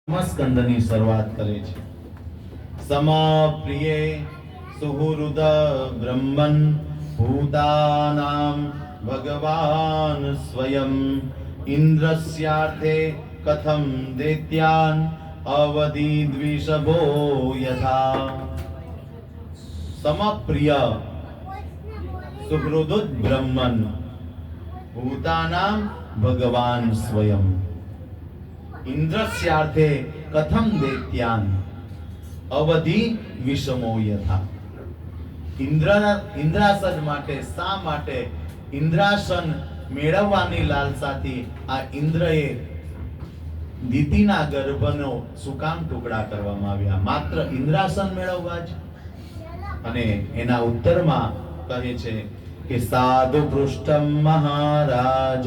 સ્કંદની શરૂઆત કરે છે. સમપ્રિયે સુહૃદ બ્રહ્મન ભૂતાનામ ભગવાન સ્વયં ઇન્દ્રસ્યાર્થે કથમ દૈત્યાન અવધિ દ્વિષભો યથા. સમપ્રિય સુહૃદ બ્રહ્મન ભૂતાનામ ભગવાન સ્વયં ઇન્દ્રસ્યાર્થે કથમ દૈત્યાન અવધિ વિષમો યથા. ઇન્દ્રાસન માટે શા માટે ઇન્દ્રાસન મેળવવાની લાલસાથી આ ઇન્દ્રએ દિતિના ગર્ભનો શું કામ ટુકડા કરવામાં આવ્યા? માત્ર ઇન્દ્રાસન મેળવવા જ? અને એના ઉત્તરમાં કહે છે કે સાધુ પૃષ્ઠમ મહારાજ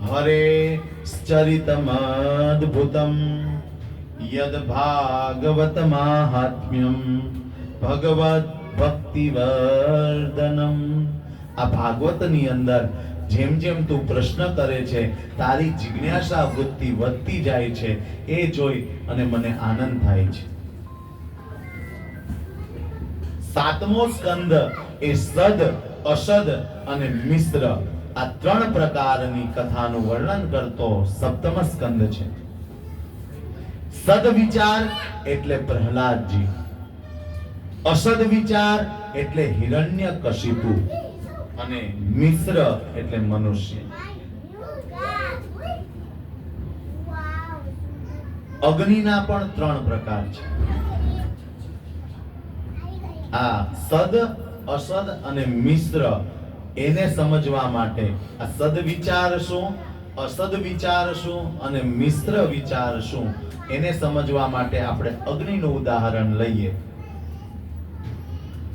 હરે ચરિતમદ્ભુતમ યદ ભાગવત માહાત્મ્યમ ભગવત ભક્તિવર્ધનમ. આ ભાગવતની અંદર જેમ જેમ તું પ્રશ્ન કરે છે, તારી જિજ્ઞાસા વૃત્તિ વધતી જાય છે, એ જોઈ અને મને આનંદ થાય છે. સાતમો સ્કંદ એ સદ, અસદ અને મિશ્ર આ ત્રણ પ્રકારની કથાનું વર્ણન કરતો સપ્તમ સ્કંદ છે. સદ વિચાર એટલે પ્રહલાદજી, અસદ વિચાર એટલે હિરણ્યકશિપુ અને મિશ્ર એટલે મનુષ્ય. અગ્નિના પણ ત્રણ પ્રકાર છે. આ સદ, અસદ અને મિશ્ર એને સમજવા માટે આ સદ વિચાર શું, અસદ વિચાર શું અને મિશ્ર વિચાર શું, એને સમજવા માટે આપણે અગ્નિનું ઉદાહરણ લઈએ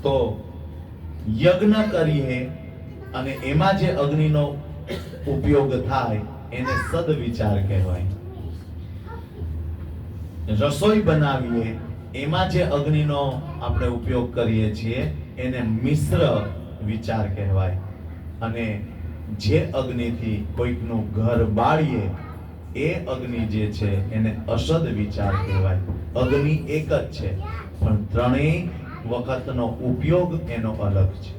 તો યજ્ઞ કરીએ અને એમાં જે અગ્નિનો ઉપયોગ થાય એને સદ વિચાર કહેવાય. રસોઈ બનાવીએ એમાં જે અગ્નિનો આપણે ઉપયોગ કરીએ છીએ એને મિશ્ર વિચાર કહેવાય. અને જે અગ્નિથી કોઈકનું ઘર બાળીએ એ અગ્નિ જે છે એને અસદ વિચાર કહેવાય. અગ્નિ એક જ છે પણ ત્રણેય વખતનો ઉપયોગ એનો અલગ છે.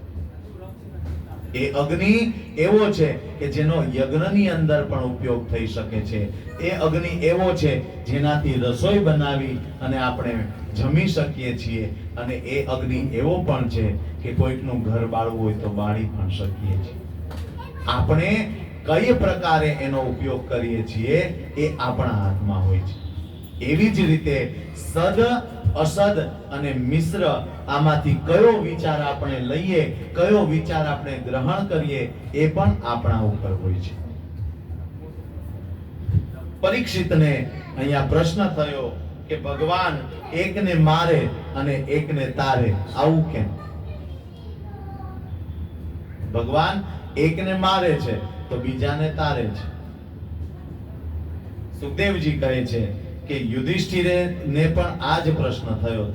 એ અગ્નિ એવો છે કે જેનો યજ્ઞની અંદર પણ ઉપયોગ થઈ શકે છે. એ અગ્નિ એવો છે જેનાથી રસોઈ બનાવી અને આપણે જમી શકીએ છીએ. અને એ અગ્નિ એવો પણ છે કે કોઈકનું ઘર બાળવું હોય તો બાળી પણ શકીએ છીએ. આપણે કઈ પ્રકારે એનો ઉપયોગ કરીએ છીએ એ આપણા હાથમાં હોય છે. એવી જ રીતે સદ, અસદ અને મિશ્ર આમાંથી કયો વિચાર આપણે લઈએ, કયો વિચાર આપણે ગ્રહણ કરીએ એ પણ આપણા ઉપર હોય છે. પરીક્ષિતને અહીંયા પ્રશ્ન થયો કે ભગવાન એકને મારે અને એકને તારે, આવું કેમ? ભગવાન એકને મારે છે તો બીજાને તારે છે. સુખદેવજી કહે છે કે યુધિષ્ઠિરે ને પણ આ જ પ્રશ્ન થયો.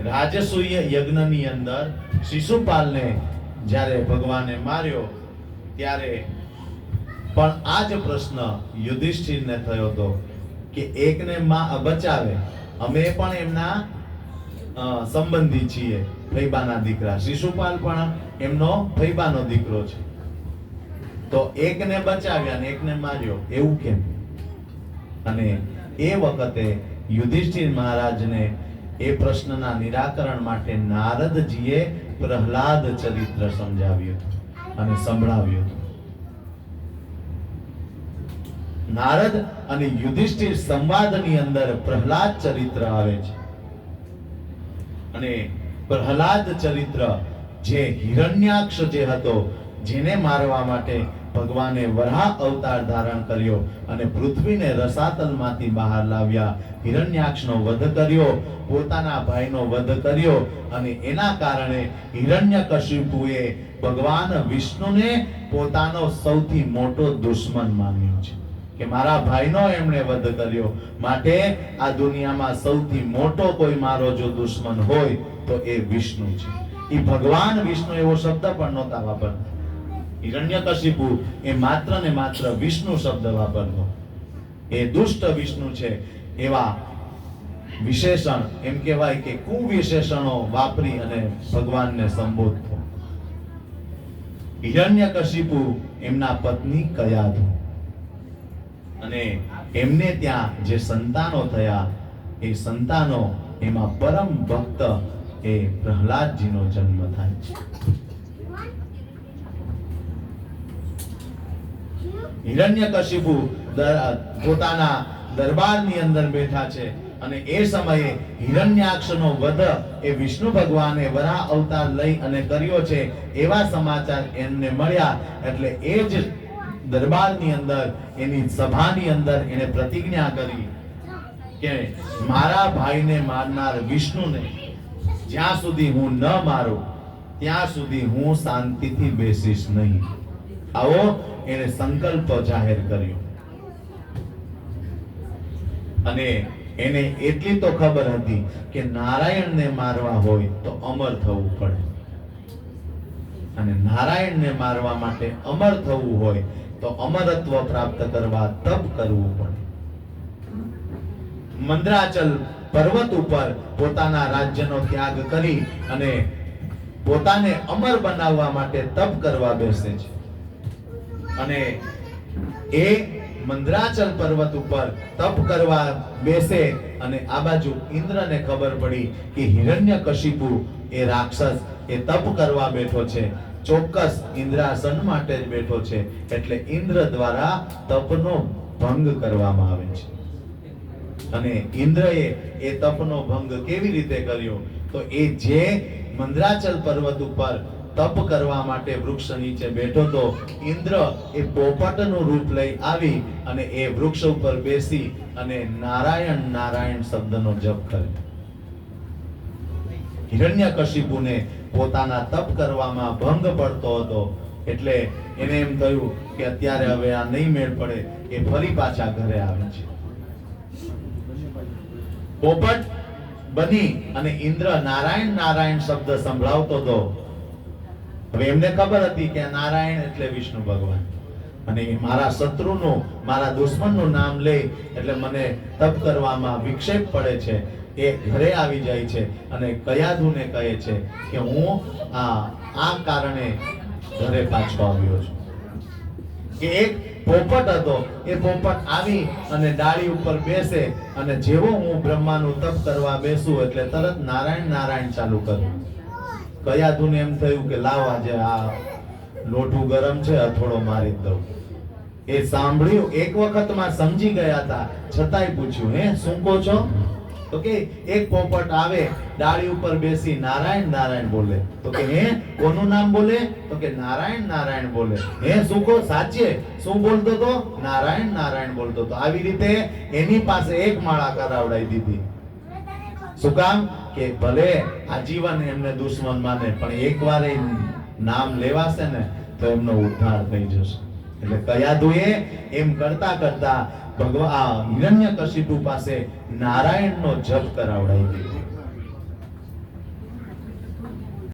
રાજસૂય યજ્ઞની અંદર શિશુપાલને જ્યારે ભગવાને માર્યો ત્યારે પણ આ જ પ્રશ્ન યુધિષ્ઠિરને થયો હતો કે એકને બચાવે, અમે પણ એમના સંબંધી છીએ, ફૈબાના દીકરા. શિશુપાલ પણ એમનો ફૈબાનો દીકરો છે. તો એકને બચાવ્યા ને એકને માર્યો, એવું કેમ? અને એ વખતે યુધિષ્ઠિર મહારાજને એ પ્રશ્નના નિરાકરણ માટે નારદજીએ પ્રહલાદ ચરિત્ર સમજાવ્યું અને સંભળાવ્યું. નારદ અને યુધિષ્ઠિર સંવાદની અંદર પ્રહલાદ ચરિત્ર આવે છે. અને પ્રહલાદ ચરિત્ર જે હિરણ્યાક્ષ જે હતો, જેને મારવા માટે ભગવાને વરાહ અવતાર ધારણ કર્યો અને પૃથ્વીને રસાતલમાંથી બહાર લાવ્યા, હિરણ્યાક્ષનો વધ કર્યો, પોતાના ભાઈનો વધ કર્યો અને એના કારણે હિરણ્યકશિપુએ ભગવાન વિષ્ણુને પોતાનો સૌથી મોટો દુશ્મન માન્યો છે કે મારા ભાઈનો એમણે વધ કર્યો, માટે આ દુનિયામાં સૌથી મોટો કોઈ મારો જો દુશ્મન હોય તો એ વિષ્ણુ છે. એ ભગવાન વિષ્ણુ એવો શબ્દ પણ નહોતા વાપરતા. હિરણ્યકશિપુ એ માત્ર ને માત્ર વિષ્ણુ શબ્દ વાપરતો. એ દુષ્ટ વિષ્ણુ છે એવા વિશેષણ, એમ કહેવાય કે કુવિશેષણો વાપરી અને ભગવાનને સંબોધતો. હિરણ્યકશિપુ એમના પત્ની કયાધુ, અને એમને ત્યાં જે સંતાનો થયા એ સંતાનો એમાં પરમ ભક્ત એ પ્રહલાદજીનો જન્મ થાય છે. હિરણ્યકશિપુ પોતાના દરબારની અંદર બેઠા છે અને એ સમયે હિરણ્યાક્ષનો વધ એ વિષ્ણુ ભગવાને વરાહ અવતાર લઈ અને કર્યો છે એવા સમાચાર એમને મળ્યા. એટલે એ જ દરબારની અંદર, એની સભાની અંદર એને પ્રતિજ્ઞા કરી કે મારા ભાઈને મારનાર વિષ્ણુને જ્યાં સુધી હું ન મારું ત્યાં સુધી હું શાંતિથી બેસીશ નહીં. આવો એને સંકલ્પ જાહેર કર્યો. અને એને એટલી તો ખબર હતી કે નારાયણને મારવા હોય તો અમર થવું પડે, અને નારાયણને મારવા માટે અમર થવું હોય તો અમરત્વ પ્રાપ્ત કરવા તપ કરવું પડે. મંદ્રાચલ પર્વત ઉપર પોતાના રાજ્યનો ત્યાગ કરી અને પોતાને અમર બનાવવા માટે તપ કરવા બેસે છે. અને એ મંદ્રાચલ પર્વત ઉપર તપ કરવા બેસે અને આ બાજુ ઇન્દ્રને ખબર પડી કે હિરણ્યકશિપુ એ રાક્ષસ એ તપ કરવા બેઠો છે, ચોક્કસ ઇન્દ્રાસન માટે જ બેઠો છે. એટલે ઇન્દ્ર દ્વારા તપનો ભંગ કરવામાં આવે છે. અને ઇન્દ્રએ એ તપનો ભંગ કેવી રીતે કર્યો? તો એ જે મંદ્રાચલ પર્વત ઉપર તપ કરવા માટે વૃક્ષ નીચે બેઠો તો ઇન્દ્ર એ પોપટનું રૂપ લઈ આવી અને એ વૃક્ષ ઉપર બેસી અને નારાયણ નારાયણ શબ્દનો જપ કરે. હિરણ્યકશિપુને પોતાના તપ કરવામાં ભંગ પડતો હતો એટલે એને એમ થયું કે અત્યારે હવે આ નહીં મેળ પડે. એ ફરી પાછા ઘરે આવે છે. પોપટ બની અને ઇન્દ્ર નારાયણ નારાયણ શબ્દ સંભળાવતો હતો. હવે એમને ખબર હતી કે નારાયણ એટલે વિષ્ણુ ભગવાન, અને મારા શત્રુનું, મારા દુશ્મનનું નામ લે એટલે મને તપ કરવામાં વિક્ષેપ પડે છે. એ ઘરે આવી જાય છે અને કયાધુને કહે છે કે હું આ કારણે ઘરે પાછો આવ્યો છું. કે એક પોપટ હતો, એ પોપટ આવી અને ડાળી ઉપર બેસે અને જેવો હું બ્રહ્માનું તપ કરવા બેસું એટલે તરત નારાયણ નારાયણ ચાલુ કર્યું. કયાધુને એમ થયું કે લાવ આજે આ લોઢું ગરમ છે, હથોડો મારી દઉં. એ સાંભળ્યું, એક વખતમાં સમજી ગયા હતા, છતાંય પૂછ્યું, હે શું કહો છો? તો કે એક પોપટ આવે, ડાળી ઉપર બેસી નારાયણ નારાયણ બોલે. તો કે હે કોનું નામ બોલે? તો કે નારાયણ નારાયણ બોલે. હે શું કહો? સાચે શું બોલતો તો? નારાયણ નારાયણ બોલતો તો. આવી રીતે એની પાસે એક માળા કરાવડાવી દીધી. શું કામ? કે ભલે આજીવન એમને દુશ્મન માને પણ એકવાર એ નામ લેવાશે ને તો એમનો ઉદ્ધાર થઈ જશે. એટલે કયાધુએ એમ કરતા કરતા ભગવાન હિરણ્યકશિપુ પાસે નારાયણનો જપ કરાવડાવી દીધો.